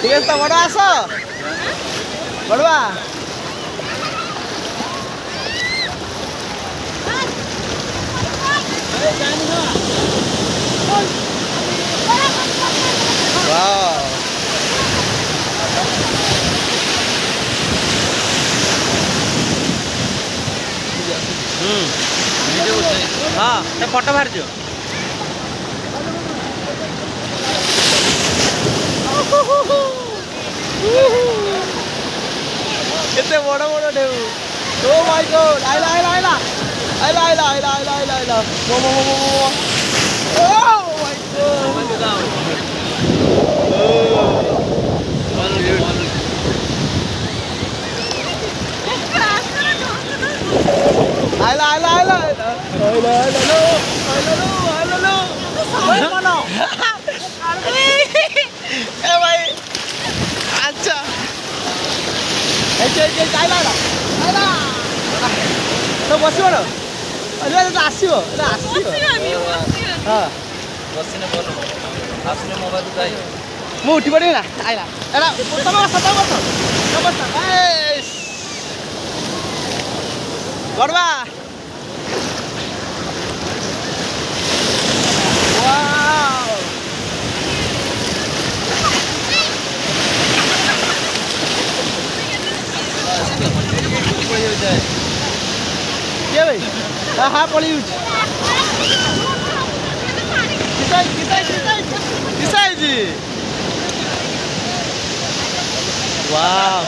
ঠিক আছে তো বড় আস বড়বা हाँ फोटो बाहर जो कितने बड़ा बड़ा ढेउ ओ माय गॉड आइला आइला आइला आइला आइला आइला आइला आइला आइला मो मो मो मो ओ माय गॉड आइला आइला आइला आइला आइला लो आइला लो आइला लो भाई मानो ए भाई अच्छा ए आइला आइला तो बसिबो न अरे तो आसीबो एटा आसीबो हां बसिने बोलो आसने मोबाइल जाई मु उठी पड़ी ना आइला एटा तम बस गाइस गडबा वाओ ये भाई हाँ पड़ी किसाई जी वाह